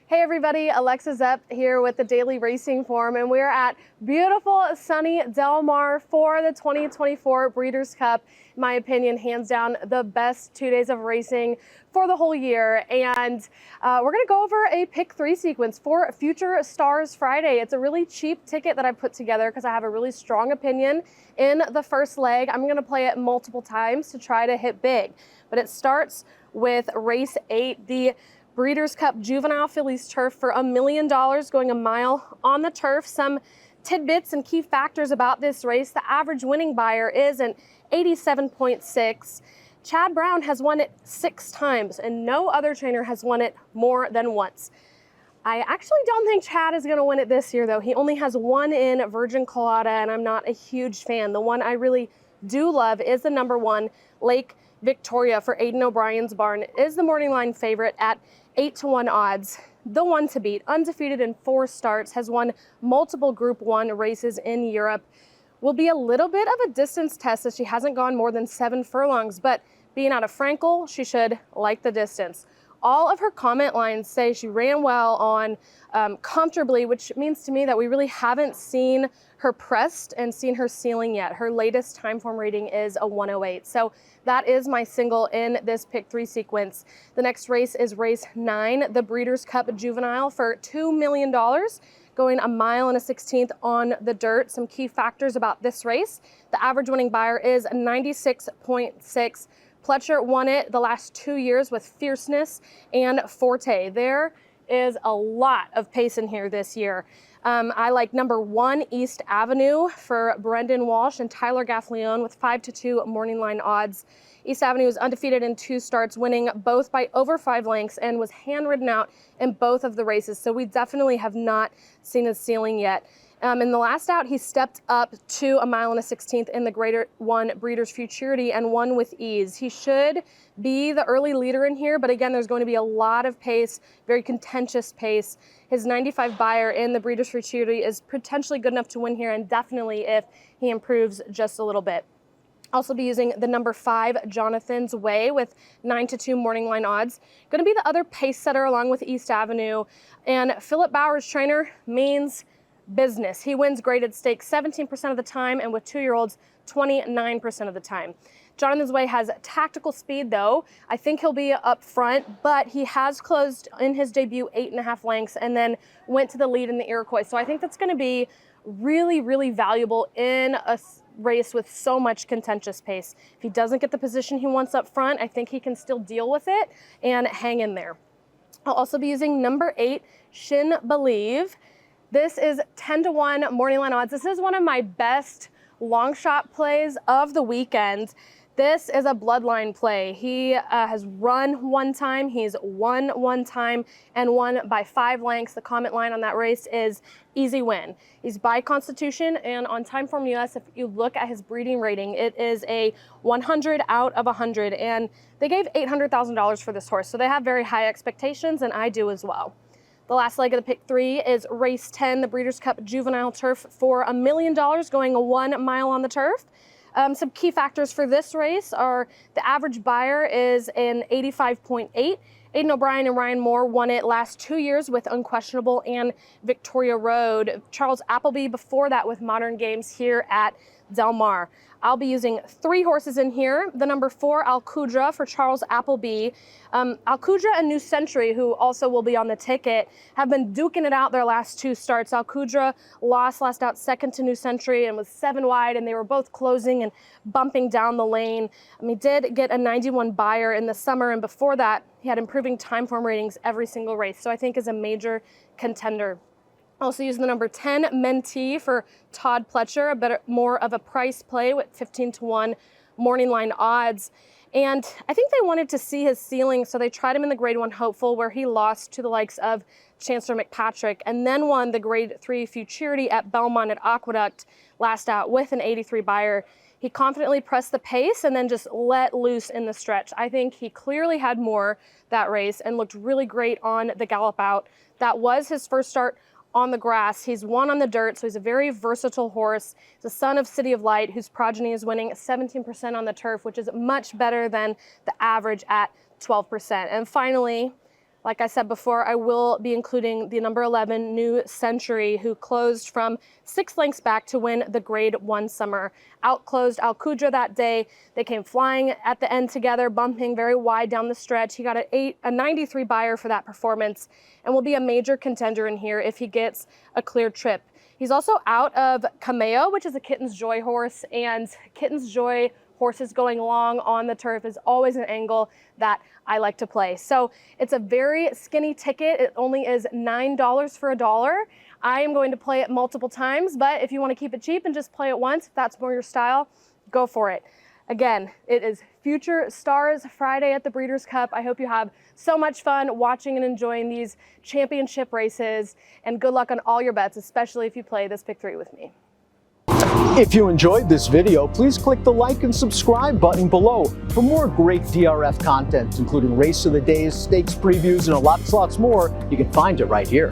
Hey everybody, Alexa Zepp here with the Daily Racing Form, and we're at beautiful sunny Del Mar for the 2024 Breeders' Cup. In my opinion, hands down, the best 2 days of racing for the whole year. And we're gonna go over a pick 3 sequence for Future Stars Friday. It's a really cheap ticket that I put together because I have a really strong opinion in the first leg. I'm gonna play it multiple times to try to hit big. But it starts with race 8, the Breeders' Cup Juvenile Fillies Turf for $1 million, going a mile on the turf. Some tidbits and key factors about this race. The average winning buyer is an 87.6. Chad Brown has won it 6 times, and no other trainer has won it more than once. I actually don't think Chad is going to win it this year, though. He only has one in Virgin Colada, and I'm not a huge fan. The one I really do love is the number 1, Lake Victoria for Aidan O'Brien's barn. It is the morning line favorite at 8-to-1 odds. The one to beat, undefeated in 4 starts, has won multiple Group 1 races in Europe. Will be a little bit of a distance test as she hasn't gone more than 7 furlongs, but being out of Frankel, she should like the distance. All of her comment lines say she ran well on comfortably, which means to me that we really haven't seen her pressed and seen her ceiling yet. Her latest time form rating is a 108. So that is my single in this pick 3 sequence. The next race is race 9, the Breeders' Cup Juvenile for $2 million, going a mile and a 16th on the dirt. Some key factors about this race. The average winning buyer is 96.6. Pletcher won it the last 2 years with Fierceness and Forte. There is a lot of pace in here this year. I like number 1, East Avenue for Brendan Walsh and Tyler Gaffleone with 5-2 morning line odds. East Avenue is undefeated in 2 starts, winning both by over 5 lengths, and was handwritten out in both of the races. So we definitely have not seen his ceiling yet. In the last out, he stepped up to a mile and a 16th in the Grade 1 Breeders' Futurity and won with ease. He should be the early leader in here, but again, there's going to be a lot of pace, very contentious pace. His 95 buyer in the Breeders' Futurity is potentially good enough to win here, and definitely if he improves just a little bit. Also be using the number 5, Jonathan's Way, with 9-2 morning line odds. Going to be the other pace setter along with East Avenue, and Philip Bauer's trainer means business. He wins graded stakes 17% of the time, and with 2-year-olds 29% of the time. Jonathan's Way has tactical speed, though. I think he'll be up front, but he has closed in his debut 8.5 lengths and then went to the lead in the Iroquois. So I think that's going to be really, really valuable in a race with so much contentious pace. If he doesn't get the position he wants up front, I think he can still deal with it and hang in there. I'll also be using number 8, Shin Believe. This is 10-1 morning line odds. This is one of my best long shot plays of the weekend. This is a bloodline play. He has run 1 time, he's won 1 time, and won by 5 lengths. The comment line on that race is easy win. He's by Constitution, and on Timeform US, if you look at his breeding rating, it is a 100 out of 100, and they gave $800,000 for this horse, so they have very high expectations, and I do as well. The last leg of the pick 3 is race 10, the Breeders' Cup Juvenile Turf for $1 million, going a 1 mile on the turf. Some key factors for this race are the average buyer is an 85.8. Aidan O'Brien and Ryan Moore won it last 2 years with Unquestionable and Victoria Road. Charles Appleby before that with Modern Games here at Del Mar. I'll be using 3 horses in here. The number 4, Alcudra for Charles Appleby. Alcudra and New Century, who also will be on the ticket, have been duking it out their last 2 starts. Alcudra lost last out second to New Century and was 7 wide, and they were both closing and bumping down the lane. He did get a 91 buyer in the summer, and before that, he had improving time form ratings every single race, so I think is a major contender. Also using the number 10, Mentee for Todd Pletcher, a bit more of a price play with 15-1 morning line odds. And I think they wanted to see his ceiling, so they tried him in the Grade 1 Hopeful, where he lost to the likes of Chancellor McPatrick, and then won the Grade 3 Futurity at Belmont at Aqueduct last out with an 83 buyer. He confidently pressed the pace and then just let loose in the stretch. I think he clearly had more that race and looked really great on the gallop out. That was his first start on the grass. He's won on the dirt, so he's a very versatile horse. He's a son of City of Light, whose progeny is winning 17% on the turf, which is much better than the average at 12%. And finally, Like I said before, I will be including the number 11 New Century, who closed from 6 lengths back to win the Grade 1 Summer. Outclosed Al Qudra that day. They came flying at the end together, bumping very wide down the stretch. He got a 93 buyer for that performance and will be a major contender in here if he gets a clear trip. He's also out of Cameo, which is a Kitten's Joy horse, and Kitten's Joy horses going long on the turf is always an angle that I like to play. So it's a very skinny ticket. It only is $9 for $1. I am going to play it multiple times, but if you want to keep it cheap and just play it once, if that's more your style, go for it. Again, it is Future Stars Friday at the Breeders' Cup. I hope you have so much fun watching and enjoying these championship races, and good luck on all your bets, especially if you play this Pick 3 with me. If you enjoyed this video, please click the like and subscribe button below for more great DRF content, including race of the days, stakes previews, and lots more. You can find it right here.